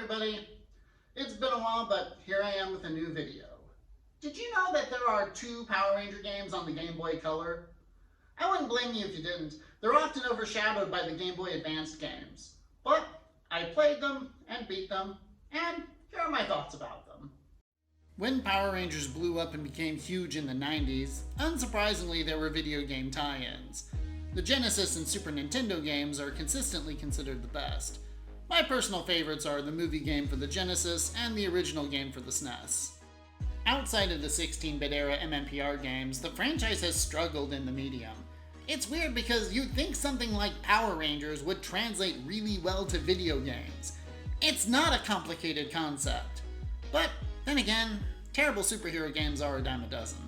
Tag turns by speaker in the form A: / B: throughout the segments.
A: everybody. It's been a while, but here I am with a new video. Did you know that there are 2 Power Ranger games on the Game Boy Color? I wouldn't blame you if you didn't. They're often overshadowed by the Game Boy Advanced games. But I played them and beat them, and here are my thoughts about them. When Power Rangers blew up and became huge in the 90s, unsurprisingly there were video game tie-ins. The Genesis and Super Nintendo games are consistently considered the best. My personal favorites are the movie game for the Genesis and the original game for the SNES. Outside of the 16-bit era MMPR games, the franchise has struggled in the medium. It's weird because you'd think something like Power Rangers would translate really well to video games. It's not a complicated concept. But then again, terrible superhero games are a dime a dozen.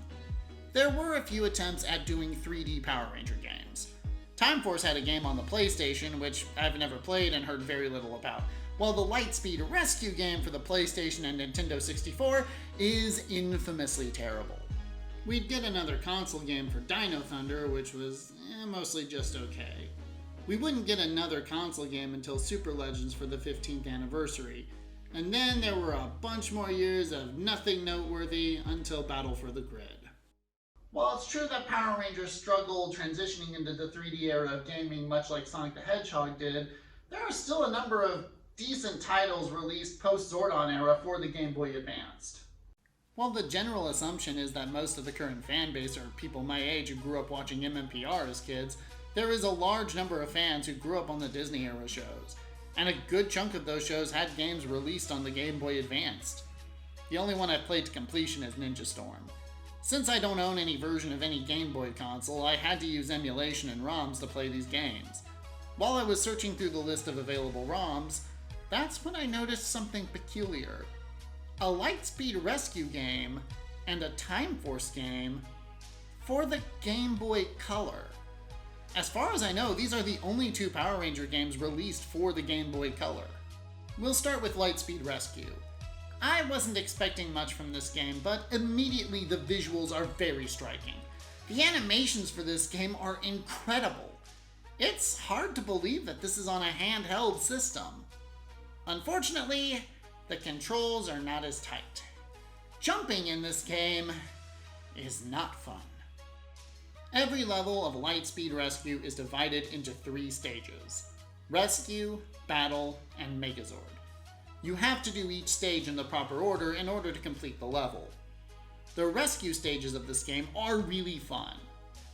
A: There were a few attempts at doing 3D Power Ranger games. Timeforce had a game on the PlayStation, which I've never played and heard very little about, while the Lightspeed Rescue game for the PlayStation and Nintendo 64 is infamously terrible. We'd get another console game for Dino Thunder, which was mostly just okay. We wouldn't get another console game until Super Legends for the 15th anniversary, and then there were a bunch more years of nothing noteworthy until Battle for the Grid. While it's true that Power Rangers struggled transitioning into the 3D era of gaming much like Sonic the Hedgehog did, there are still a number of decent titles released post-Zordon era for the Game Boy Advanced. While the general assumption is that most of the current fan base are people my age who grew up watching MMPR as kids, there is a large number of fans who grew up on the Disney era shows, and a good chunk of those shows had games released on the Game Boy Advanced. The only one I've played to completion is Ninja Storm. Since I don't own any version of any Game Boy console, I had to use emulation and ROMs to play these games. While I was searching through the list of available ROMs, that's when I noticed something peculiar. A Lightspeed Rescue game and a Timeforce game for the Game Boy Color. As far as I know, these are the only 2 Power Ranger games released for the Game Boy Color. We'll start with Lightspeed Rescue. I wasn't expecting much from this game, but immediately the visuals are very striking. The animations for this game are incredible. It's hard to believe that this is on a handheld system. Unfortunately, the controls are not as tight. Jumping in this game is not fun. Every level of Lightspeed Rescue is divided into 3 stages: Rescue, Battle, and Megazord. You have to do each stage in the proper order in order to complete the level. The rescue stages of this game are really fun.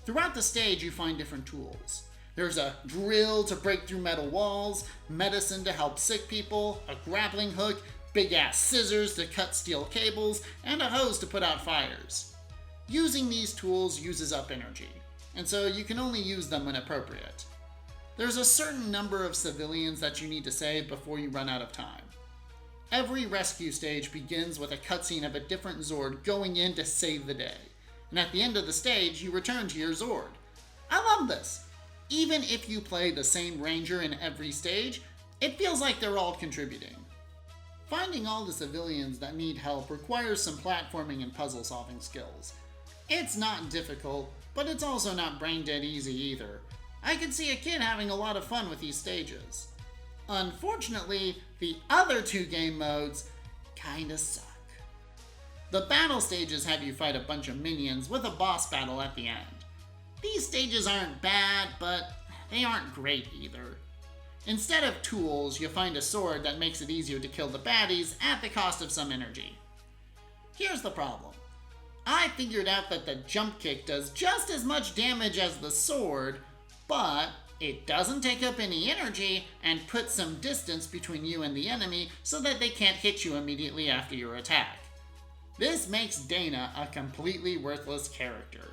A: Throughout the stage you find different tools. There's a drill to break through metal walls, medicine to help sick people, a grappling hook, big ass scissors to cut steel cables, and a hose to put out fires. Using these tools uses up energy, and so you can only use them when appropriate. There's a certain number of civilians that you need to save before you run out of time. Every rescue stage begins with a cutscene of a different Zord going in to save the day, and at the end of the stage you return to your Zord. I love this! Even if you play the same Ranger in every stage, it feels like they're all contributing. Finding all the civilians that need help requires some platforming and puzzle solving skills. It's not difficult, but it's also not brain dead easy either. I could see a kid having a lot of fun with these stages. Unfortunately, the other 2 game modes kinda suck. The battle stages have you fight a bunch of minions with a boss battle at the end. These stages aren't bad, but they aren't great either. Instead of tools, you find a sword that makes it easier to kill the baddies at the cost of some energy. Here's the problem. I figured out that the jump kick does just as much damage as the sword, but it doesn't take up any energy and puts some distance between you and the enemy so that they can't hit you immediately after your attack. This makes Dana a completely worthless character.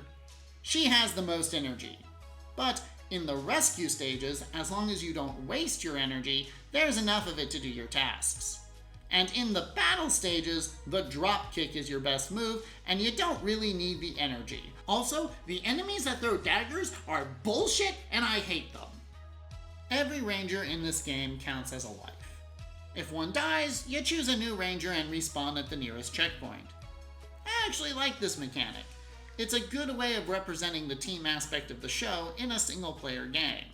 A: She has the most energy, but in the rescue stages, as long as you don't waste your energy, there's enough of it to do your tasks. And in the battle stages, the drop kick is your best move, and you don't really need the energy. Also, the enemies that throw daggers are bullshit, and I hate them. Every ranger in this game counts as a life. If one dies, you choose a new ranger and respawn at the nearest checkpoint. I actually like this mechanic. It's a good way of representing the team aspect of the show in a single-player game.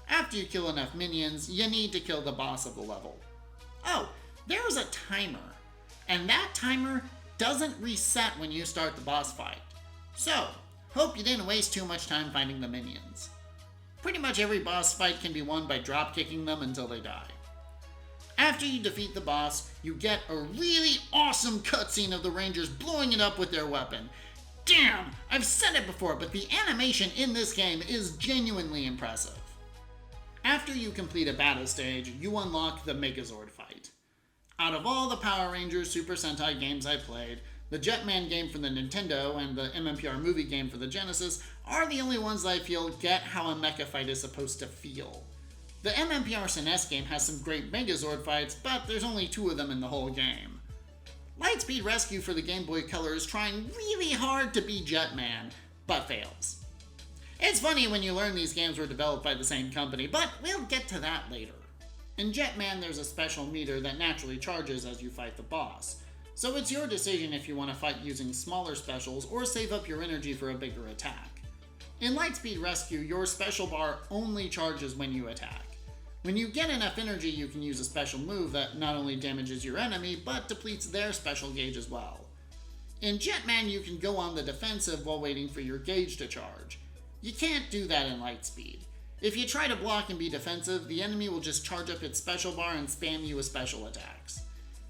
A: After you kill enough minions, you need to kill the boss of the level. Oh, there's a timer, and that timer doesn't reset when you start the boss fight. So, hope you didn't waste too much time finding the minions. Pretty much every boss fight can be won by drop kicking them until they die. After you defeat the boss, you get a really awesome cutscene of the Rangers blowing it up with their weapon. Damn, I've said it before, but the animation in this game is genuinely impressive. After you complete a battle stage, you unlock the Megazord fight. Out of all the Power Rangers Super Sentai games I played, the Jetman game for the Nintendo and the MMPR movie game for the Genesis are the only ones I feel get how a mecha fight is supposed to feel. The MMPR SNES game has some great Megazord fights, but there's only 2 of them in the whole game. Lightspeed Rescue for the Gameboy Color is trying really hard to be Jetman, but fails. It's funny when you learn these games were developed by the same company, but we'll get to that later. In Jetman, there's a special meter that naturally charges as you fight the boss, so it's your decision if you want to fight using smaller specials or save up your energy for a bigger attack. In Lightspeed Rescue, your special bar only charges when you attack. When you get enough energy, you can use a special move that not only damages your enemy, but depletes their special gauge as well. In Jetman, you can go on the defensive while waiting for your gauge to charge. You can't do that in Lightspeed. If you try to block and be defensive, the enemy will just charge up its special bar and spam you with special attacks.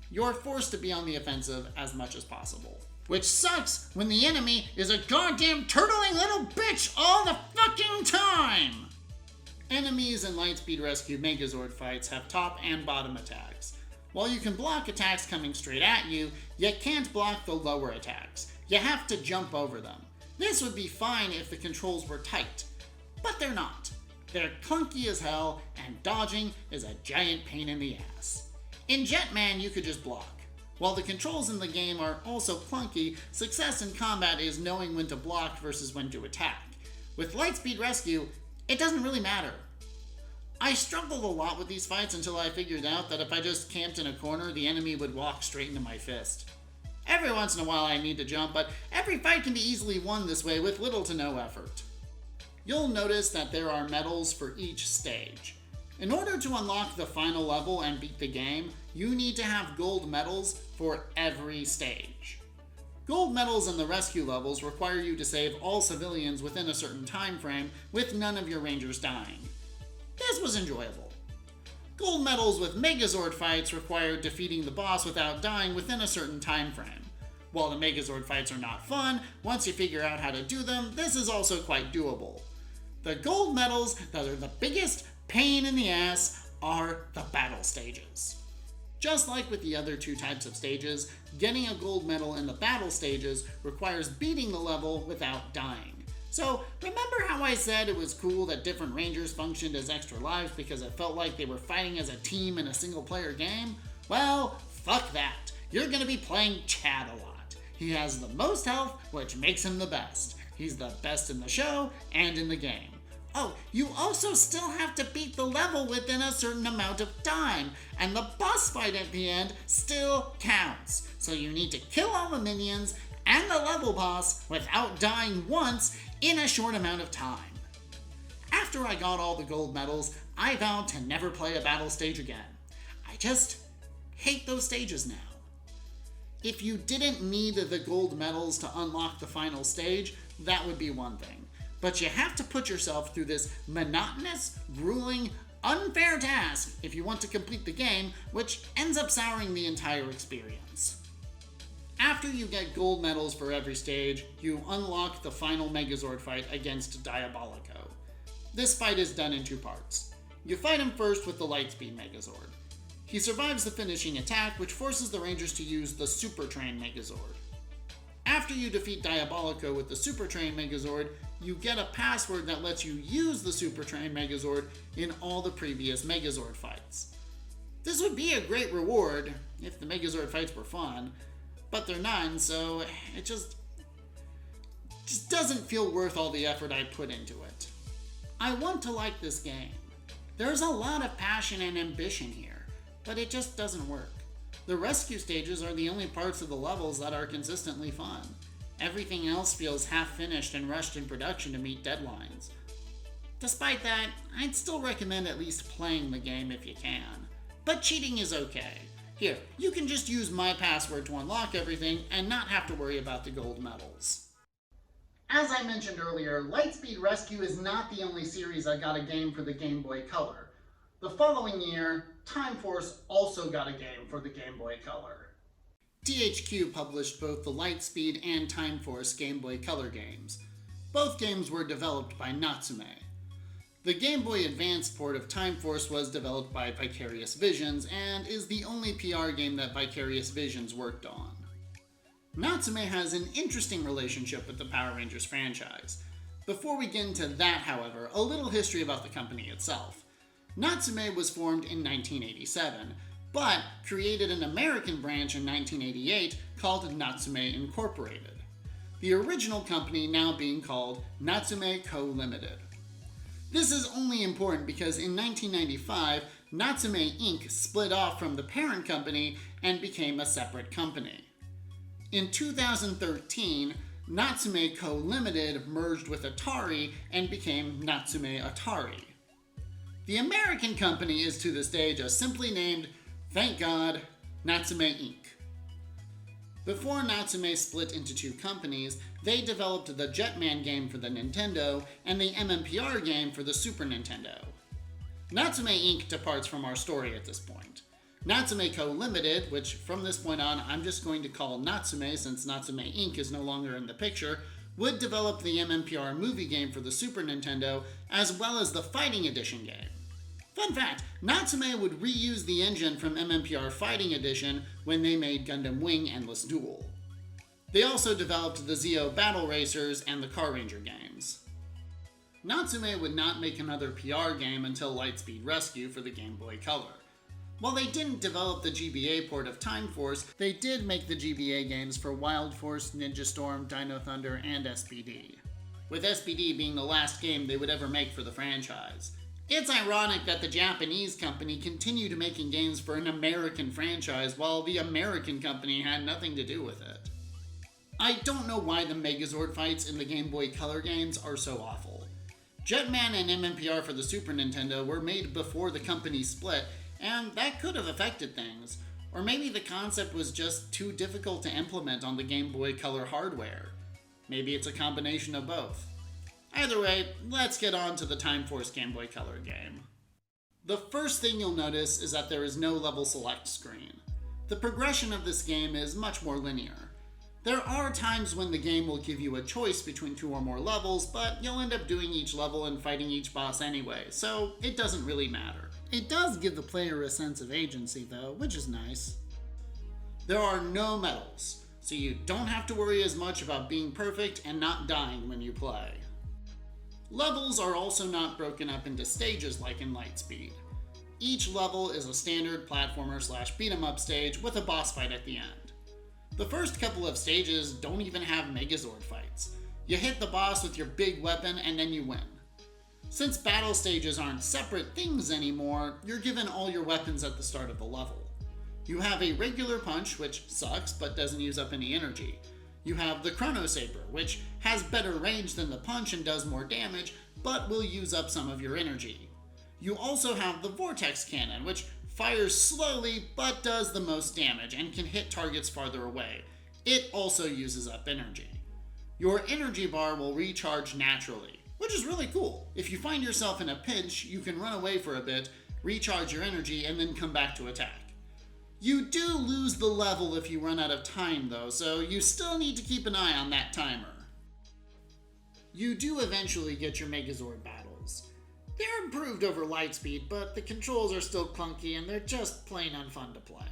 A: You're forced to be on the offensive as much as possible. Which sucks when the enemy is a goddamn turtling little bitch all the fucking time! Enemies in Lightspeed Rescue Megazord fights have top and bottom attacks. While you can block attacks coming straight at you, you can't block the lower attacks. You have to jump over them. This would be fine if the controls were tight, but they're not. They're clunky as hell, and dodging is a giant pain in the ass. In Jetman, you could just block. While the controls in the game are also clunky, success in combat is knowing when to block versus when to attack. With Lightspeed Rescue, it doesn't really matter. I struggled a lot with these fights until I figured out that if I just camped in a corner, the enemy would walk straight into my fist. Every once in a while I need to jump, but every fight can be easily won this way with little to no effort. You'll notice that there are medals for each stage. In order to unlock the final level and beat the game, you need to have gold medals for every stage. Gold medals in the rescue levels require you to save all civilians within a certain time frame, with none of your rangers dying. This was enjoyable. Gold medals with Megazord fights require defeating the boss without dying within a certain time frame. While the Megazord fights are not fun, once you figure out how to do them, this is also quite doable. The gold medals that are the biggest pain in the ass are the battle stages. Just like with the other 2 types of stages, getting a gold medal in the battle stages requires beating the level without dying. So, remember how I said it was cool that different rangers functioned as extra lives because it felt like they were fighting as a team in a single player game? Well, fuck that. You're gonna be playing Chad a lot. He has the most health, which makes him the best. He's the best in the show and in the game. Oh, you also still have to beat the level within a certain amount of time, and the boss fight at the end still counts. So you need to kill all the minions and the level boss without dying once in a short amount of time. After I got all the gold medals, I vowed to never play a battle stage again. I just hate those stages now. If you didn't need the gold medals to unlock the final stage, that would be one thing. But you have to put yourself through this monotonous, grueling, unfair task if you want to complete the game, which ends up souring the entire experience. After you get gold medals for every stage, you unlock the final Megazord fight against Diabolico. This fight is done in 2 parts. You fight him first with the Lightspeed Megazord. He survives the finishing attack, which forces the Rangers to use the Super Train Megazord. After you defeat Diabolico with the Super Train Megazord, you get a password that lets you use the Super Train Megazord in all the previous Megazord fights. This would be a great reward if the Megazord fights were fun, but they're none, so it just doesn't feel worth all the effort I put into it. I want to like this game. There's a lot of passion and ambition here, but it just doesn't work. The rescue stages are the only parts of the levels that are consistently fun. Everything else feels half-finished and rushed in production to meet deadlines. Despite that, I'd still recommend at least playing the game if you can. But cheating is okay. Here, you can just use my password to unlock everything and not have to worry about the gold medals. As I mentioned earlier, Lightspeed Rescue is not the only series that got a game for the Game Boy Color. The following year, Timeforce also got a game for the Game Boy Color. THQ published both the Lightspeed and Timeforce Game Boy Color games. Both games were developed by Natsume. The Game Boy Advance port of Timeforce was developed by Vicarious Visions and is the only PR game that Vicarious Visions worked on. Natsume has an interesting relationship with the Power Rangers franchise. Before we get into that, however, a little history about the company itself. Natsume was formed in 1987, but created an American branch in 1988 called Natsume Incorporated. The original company now being called Natsume Co. Limited. This is only important because in 1995, Natsume Inc. split off from the parent company and became a separate company. In 2013, Natsume Co. Limited merged with Atari and became Natsume Atari. The American company is to this day just simply named, thank God, Natsume Inc. Before Natsume split into two companies, they developed the Jetman game for the Nintendo and the MMPR game for the Super Nintendo. Natsume Inc. departs from our story at this point. Natsume Co. Limited, which from this point on I'm just going to call Natsume since Natsume Inc. is no longer in the picture, would develop the MMPR movie game for the Super Nintendo as well as the Fighting Edition game. Fun fact, Natsume would reuse the engine from MMPR Fighting Edition when they made Gundam Wing Endless Duel. They also developed the Zeo Battle Racers and the Car Ranger games. Natsume would not make another PR game until Lightspeed Rescue for the Game Boy Color. While they didn't develop the GBA port of Timeforce, they did make the GBA games for Wild Force, Ninja Storm, Dino Thunder, and SPD. With SPD being the last game they would ever make for the franchise. It's ironic that the Japanese company continued making games for an American franchise while the American company had nothing to do with it. I don't know why the Megazord fights in the Game Boy Color games are so awful. Jetman and MMPR for the Super Nintendo were made before the company split, and that could have affected things. Or maybe the concept was just too difficult to implement on the Game Boy Color hardware. Maybe it's a combination of both. Either way, let's get on to the Timeforce Game Boy Color game. The first thing you'll notice is that there is no level select screen. The progression of this game is much more linear. There are times when the game will give you a choice between two or more levels, but you'll end up doing each level and fighting each boss anyway, so it doesn't really matter. It does give the player a sense of agency though, which is nice. There are no medals, so you don't have to worry as much about being perfect and not dying when you play. Levels are also not broken up into stages like in Lightspeed. Each level is a standard platformer / beat 'em up stage with a boss fight at the end. The first couple of stages don't even have Megazord fights. You hit the boss with your big weapon and then you win. Since battle stages aren't separate things anymore, you're given all your weapons at the start of the level. You have a regular punch, which sucks but doesn't use up any energy. You have the Chrono Saber, which has better range than the punch and does more damage, but will use up some of your energy. You also have the Vortex Cannon, which fires slowly but does the most damage and can hit targets farther away. It also uses up energy. Your energy bar will recharge naturally, which is really cool. If you find yourself in a pinch, you can run away for a bit, recharge your energy, and then come back to attack. You do lose the level if you run out of time though, so you still need to keep an eye on that timer. You do eventually get your Megazord battles. They're improved over Lightspeed, but the controls are still clunky and they're just plain unfun to play.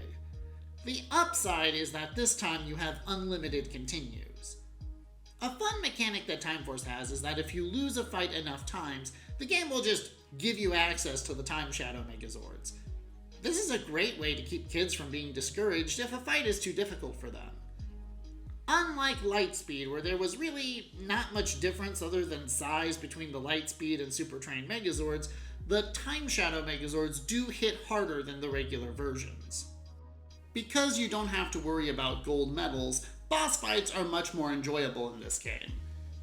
A: The upside is that this time you have unlimited continues. A fun mechanic that Timeforce has is that if you lose a fight enough times, the game will just give you access to the Time Shadow Megazords. This is a great way to keep kids from being discouraged if a fight is too difficult for them. Unlike Lightspeed, where there was really not much difference other than size between the Lightspeed and Super Train Megazords, the Time Shadow Megazords do hit harder than the regular versions. Because you don't have to worry about gold medals, boss fights are much more enjoyable in this game.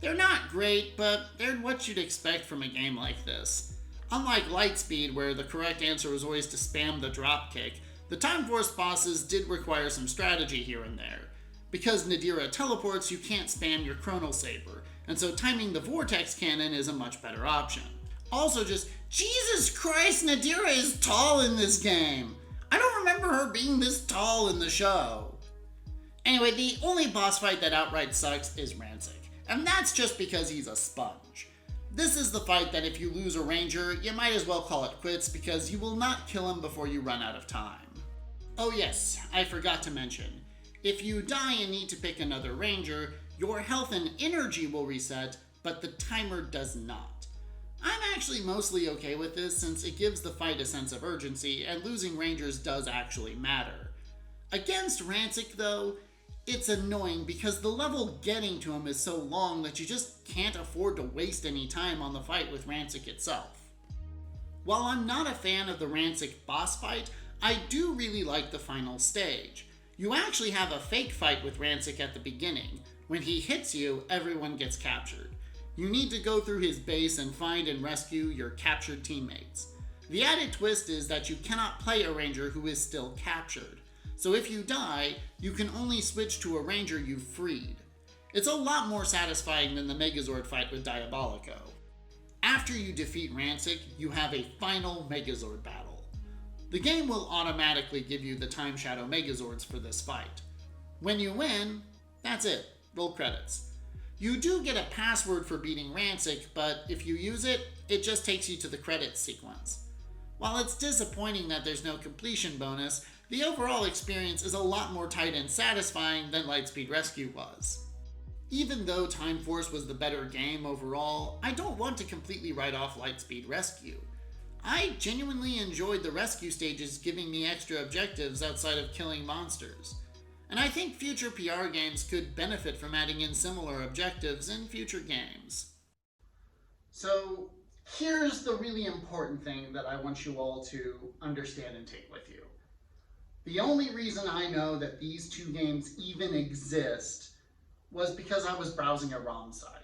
A: They're not great, but they're what you'd expect from a game like this. Unlike Lightspeed, where the correct answer was always to spam the dropkick, The Timeforce bosses did require some strategy here and there. Because Nadira teleports, you can't spam your Chronal Saber, and so timing the Vortex Cannon is a much better option. Also just, Jesus Christ, Nadira is tall in this game! I don't remember her being this tall in the show. Anyway, the only boss fight that outright sucks is Rancic, and that's just because he's a sponge. This is the fight that if you lose a ranger, you might as well call it quits because you will not kill him before you run out of time. Oh yes, I forgot to mention, if you die and need to pick another ranger, your health and energy will reset, but the timer does not. I'm actually mostly okay with this since it gives the fight a sense of urgency and losing rangers does actually matter. Against Rancic though, it's annoying because the level getting to him is so long that you just can't afford to waste any time on the fight with Rancic itself. While I'm not a fan of the Rancic boss fight, I do really like the final stage. You actually have a fake fight with Rancic at the beginning. When he hits you, everyone gets captured. You need to go through his base and find and rescue your captured teammates. The added twist is that you cannot play a ranger who is still captured. So if you die, you can only switch to a ranger you've freed. It's a lot more satisfying than the Megazord fight with Diabolico. After you defeat Rancic, you have a final Megazord battle. The game will automatically give you the Time Shadow Megazords for this fight. When you win, that's it. Roll credits. You do get a password for beating Rancic, but if you use it, it just takes you to the credits sequence. While it's disappointing that there's no completion bonus, the overall experience is a lot more tight and satisfying than Lightspeed Rescue was. Even though Timeforce was the better game overall, I don't want to completely write off Lightspeed Rescue. I genuinely enjoyed the rescue stages giving me extra objectives outside of killing monsters. And I think future PR games could benefit from adding in similar objectives in future games. So here's the really important thing that I want you all to understand and take with you. The only reason I know that these two games even exist was because I was browsing a ROM site.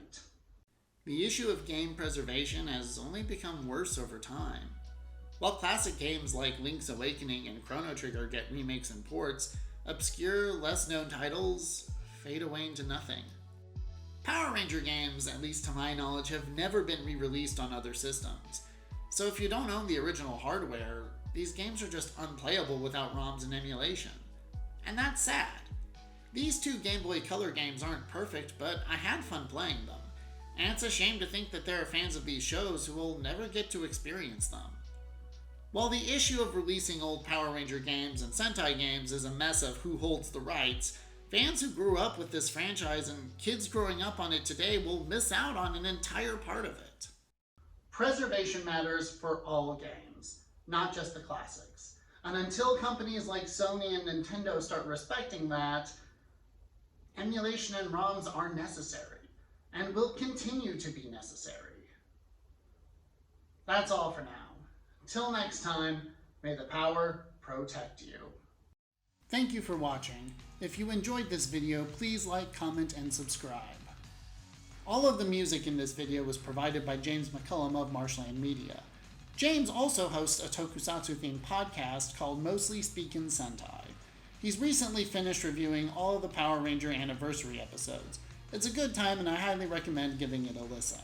A: The issue of game preservation has only become worse over time. While classic games like Link's Awakening and Chrono Trigger get remakes and ports, obscure, less-known titles fade away into nothing. Power Ranger games, at least to my knowledge, have never been re-released on other systems. So if you don't own the original hardware, these games are just unplayable without ROMs and emulation. And that's sad. These two Game Boy Color games aren't perfect, but I had fun playing them. And it's a shame to think that there are fans of these shows who will never get to experience them. While the issue of releasing old Power Ranger games and Sentai games is a mess of who holds the rights, fans who grew up with this franchise and kids growing up on it today will miss out on an entire part of it. Preservation matters for all games, not just the classics. And until companies like Sony and Nintendo start respecting that, emulation and ROMs are necessary. And will continue to be necessary. That's all for now. Till next time, may the power protect you. Thank you for watching. If you enjoyed this video, please like, comment, and subscribe. All of the music in this video was provided by James McCullum of Marshland Media. James also hosts a tokusatsu-themed podcast called Mostly Speakin' Sentai. He's recently finished reviewing all of the Power Ranger Anniversary episodes. It's a good time and I highly recommend giving it a listen.